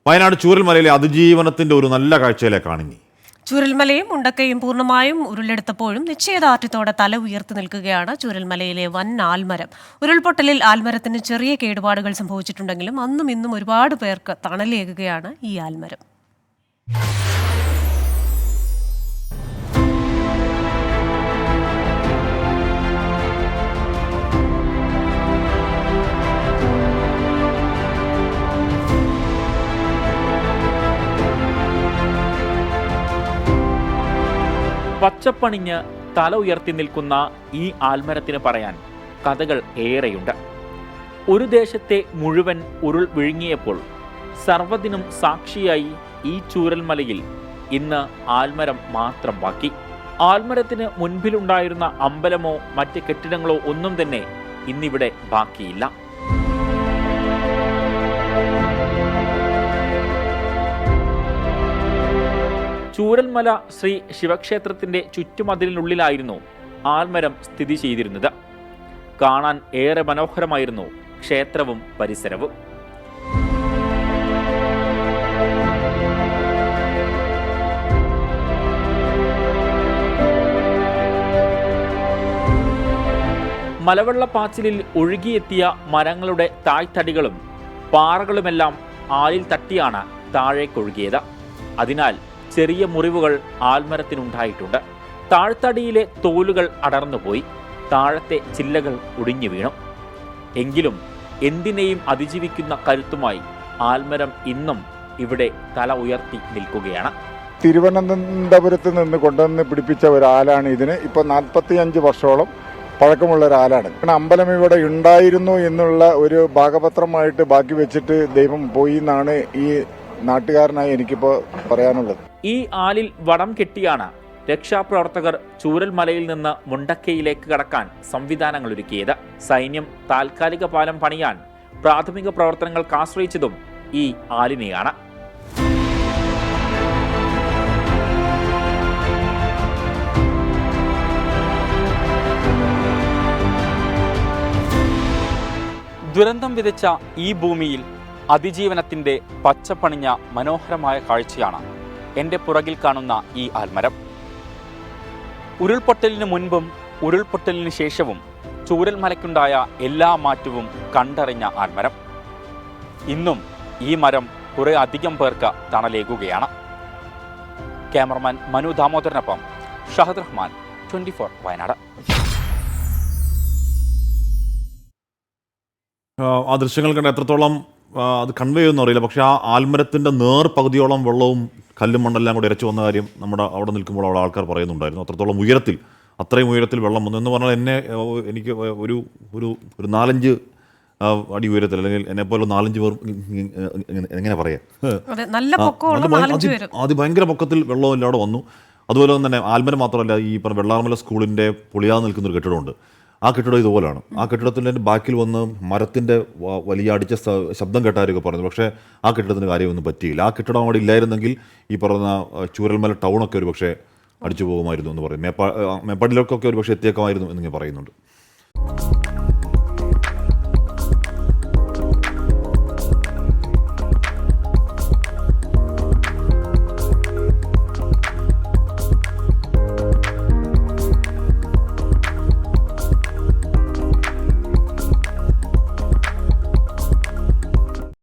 വയനാട് ചൂരൽമലയിലെ അതിജീവനത്തിന്റെ ഒരു നല്ല കാഴ്ചയിലേക്കാണ് ഇനി. ചൂരൽമലയും മുണ്ടക്കയും പൂർണ്ണമായും ഉരുളെടുത്തപ്പോഴും നിശ്ചയദാർഢ്യത്തോടെ തല ഉയർത്തി നിൽക്കുകയാണ് ചൂരൽമലയിലെ വൻ ആൽമരം. ഉരുൾപൊട്ടലിൽ ആൽമരത്തിന് ചെറിയ കേടുപാടുകൾ സംഭവിച്ചിട്ടുണ്ടെങ്കിലും അന്നും ഇന്നും ഒരുപാട് പേർക്ക് തണലേകുകയാണ് ഈ ആൽമരം. പച്ചപ്പണിഞ്ഞ് തല ഉയർത്തി നിൽക്കുന്ന ഈ ആൽമരത്തിന് പറയാൻ കഥകൾ ഏറെയുണ്ട്. ഒരു ദേശത്തെ മുഴുവൻ ഉരുൾ വിഴുങ്ങിയപ്പോൾ സർവ്വതിനും സാക്ഷിയായി ഈ ചൂരൽമലയിൽ ഇന്ന് ആൽമരം മാത്രം ബാക്കി. ആൽമരത്തിന് മുൻപിലുണ്ടായിരുന്ന അമ്പലമോ മറ്റ് കെട്ടിടങ്ങളോ ഒന്നും തന്നെ ഇന്നിവിടെ ബാക്കിയില്ല. ചൂരൽമല ശ്രീ ശിവക്ഷേത്രത്തിന്റെ ചുറ്റുമതിലിനുള്ളിലായിരുന്നു ആൽമരം സ്ഥിതി ചെയ്തിരുന്നത്. കാണാൻ ഏറെ മനോഹരമായിരുന്നു ക്ഷേത്രവും പരിസരവും. മലവെള്ളപ്പാച്ചിലിൽ ഒഴുകിയെത്തിയ മരങ്ങളുടെ തായ്തടികളും പാറകളുമെല്ലാം ആലിൽ തട്ടിയാണ് താഴേക്കൊഴുകിയത്. അതിനാൽ ചെറിയ മുറിവുകൾ ആൽമരത്തിനുണ്ടായിട്ടുണ്ട്. താഴ്ത്തടിയിലെ തോലുകൾ അടർന്നുപോയി, താഴത്തെ ചില്ലകൾ ഒടിഞ്ഞു വീണു. എങ്കിലും എന്തിനേയും അതിജീവിക്കുന്ന കരുത്തുമായി ആൽമരം ഇന്നും ഇവിടെ തല ഉയർത്തി നിൽക്കുകയാണ്. തിരുവനന്തപുരത്ത് നിന്ന് കൊണ്ടുവന്ന് പിടിപ്പിച്ച ഒരാലാണ് ഇതിന്. ഇപ്പോൾ 45 വർഷത്തോളം പഴക്കമുള്ള ഒരാലാണ്. അമ്പലം ഇവിടെ ഉണ്ടായിരുന്നു എന്നുള്ള ഒരു ഭാഗപത്രമായിട്ട് ബാക്കി വെച്ചിട്ട് ദൈവം പോയി എന്നാണ് ഈ നാട്ടുകാരനായി എനിക്കിപ്പോൾ പറയാനുള്ളത്. ഈ ആലിൽ വടം കെട്ടിയാണ് രക്ഷാപ്രവർത്തകർ ചൂരൽമലയിൽ നിന്ന് മുണ്ടക്കയിലേക്ക് കടക്കാൻ സംവിധാനങ്ങൾ ഒരുക്കിയത്. സൈന്യം താൽക്കാലിക പാലം പണിയാൻ പ്രാഥമിക പ്രവർത്തനങ്ങൾക്ക് ആശ്രയിച്ചതും ഈ ആലിനെയാണ്. ദുരന്തം വിതച്ച ഈ ഭൂമിയിൽ അതിജീവനത്തിന്റെ പച്ചപ്പണിഞ്ഞ മനോഹരമായ കാഴ്ചയാണ് എൻ്റെ പുറകിൽ കാണുന്ന ഈ ആൽമരം. ഉരുൾപൊട്ടലിന് മുൻപും ഉരുൾപൊട്ടലിന് ശേഷവും ചൂരൽമലയ്ക്കുണ്ടായ എല്ലാ മാറ്റവും കണ്ടറിഞ്ഞ ആൽമരം. ഇന്നും ഈ മരം കുറെ അധികം പേർക്ക് തണലേകുകയാണ്. ക്യാമറമാൻ മനു ദാമോദരനൊപ്പം ഷഹദ് റഹ്മാൻ, 24 വയനാട്. ആ ദൃശ്യങ്ങൾ കണ്ട് എത്രത്തോളം അത് കൺവേ ചെയ്യുമെന്ന് അറിയില്ല. പക്ഷേ ആ ആൽമരത്തിൻ്റെ പകുതിയോളം വെള്ളവും കല്ലും മണ്ണെല്ലാം കൂടി ഇരച്ചു വന്ന കാര്യം നമ്മുടെ അവിടെ നിൽക്കുമ്പോൾ അവിടെ ആൾക്കാർ പറയുന്നുണ്ടായിരുന്നു. അത്രത്തോളം ഉയരത്തിൽ, അത്രയും ഉയരത്തിൽ വെള്ളം വന്നു എന്ന് പറഞ്ഞാൽ എനിക്ക് ഒരു 4-5 അടി ഉയരത്തിൽ, അല്ലെങ്കിൽ എന്നെപ്പോലെ 4-5 പേർ എങ്ങനെ പറയാം, അതിഭയങ്കര പൊക്കത്തിൽ വെള്ളം അവിടെ വന്നു. അതുപോലെ തന്നെ ആൽമരം മാത്രമല്ല, ഈ പറഞ്ഞ വെള്ളാർമല സ്കൂളിൻ്റെ പൊളിയാതെ നിൽക്കുന്നൊരു കെട്ടിടമുണ്ട്. ആ കെട്ടിടം ഇതുപോലാണ്. ആ കെട്ടിടത്തിൻ്റെ ബാക്കിൽ വന്ന് മരത്തിൻ്റെ വലിയ അടിച്ച ശബ്ദം കേട്ടാരൊക്കെ പറഞ്ഞു. പക്ഷേ ആ കെട്ടിടത്തിന് കാര്യമൊന്നും പറ്റിയില്ല. ആ കെട്ടിടം അവിടെ ഇല്ലായിരുന്നെങ്കിൽ ഈ പറഞ്ഞ ചൂരൽമല ടൗണൊക്കെ ഒരു പക്ഷേ അടിച്ചു പോകുമായിരുന്നു എന്ന് പറയും. മേപ്പാടിലേക്കൊക്കെ ഒരു പക്ഷേ എത്തിയേക്കുമായിരുന്നു എന്നിങ്ങനെ പറയുന്നുണ്ട്.